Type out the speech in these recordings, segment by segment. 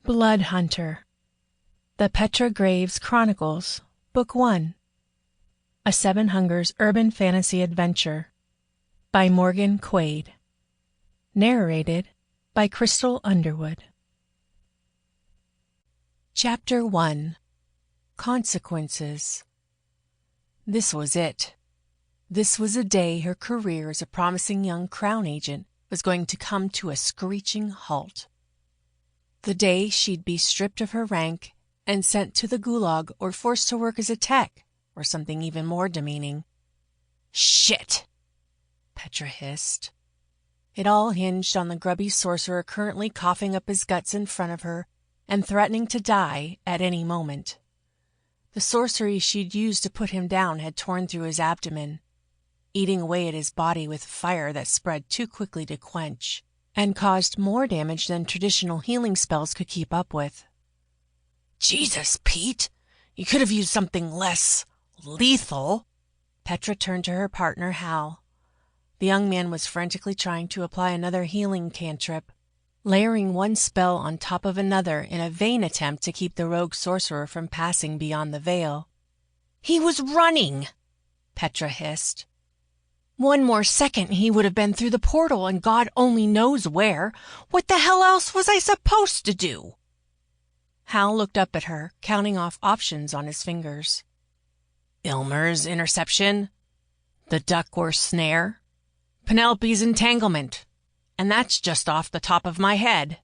Blood Hunter. The Petra Graves Chronicles, Book 1. A Seven Hungers Urban Fantasy Adventure by Morgan Quaid. Narrated by Cristal Underwood. Chapter 1. Consequences. This was it. This was a day her career as a promising young Crown agent was going to come to a screeching halt. The day she'd be stripped of her rank and sent to the gulag or forced to work as a tech, or something even more demeaning. Shit! Petra hissed. It all hinged on the grubby sorcerer currently coughing up his guts in front of her and threatening to die at any moment. The sorcery she'd used to put him down had torn through his abdomen, eating away at his body with fire that spread too quickly to quench, and caused more damage than traditional healing spells could keep up with. Jesus, Pete! You could have used something less lethal. Petra turned to her partner, Hal. The young man was frantically trying to apply another healing cantrip, layering one spell on top of another in a vain attempt to keep the rogue sorcerer from passing beyond the veil. He was running! Petra hissed. One more second he would have been through the portal and God only knows where. What the hell else was I supposed to do? Hal looked up at her, counting off options on his fingers. Ilmer's interception, the Duckworth snare, Penelope's entanglement, and that's just off the top of my head.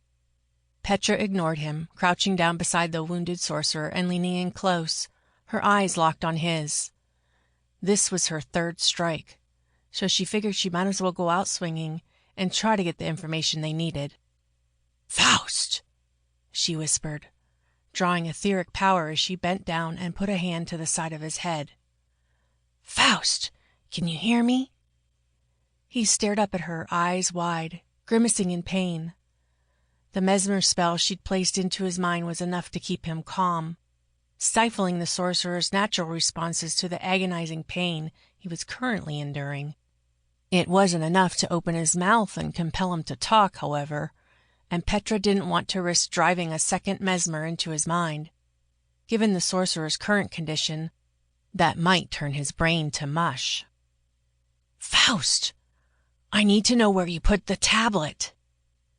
Petra ignored him, crouching down beside the wounded sorcerer and leaning in close, her eyes locked on his. This was her third strike, so she figured she might as well go out swinging and try to get the information they needed. Faust! She whispered, drawing etheric power as she bent down and put a hand to the side of his head. Faust, can you hear me? He stared up at her, eyes wide, grimacing in pain. The mesmer spell she'd placed into his mind was enough to keep him calm, stifling the sorcerer's natural responses to the agonizing pain he was currently enduring. It wasn't enough to open his mouth and compel him to talk, however, and Petra didn't want to risk driving a second mesmer into his mind. Given the sorcerer's current condition, that might turn his brain to mush. Faust! I need to know where you put the tablet.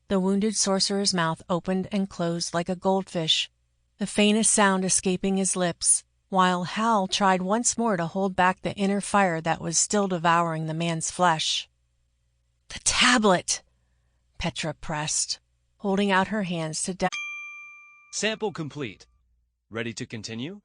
The wounded sorcerer's mouth opened and closed like a goldfish, the faintest sound escaping his lips, while Hal tried once more to hold back the inner fire that was still devouring the man's flesh. The tablet! Petra pressed, holding out her hands to Sample complete. Ready to continue?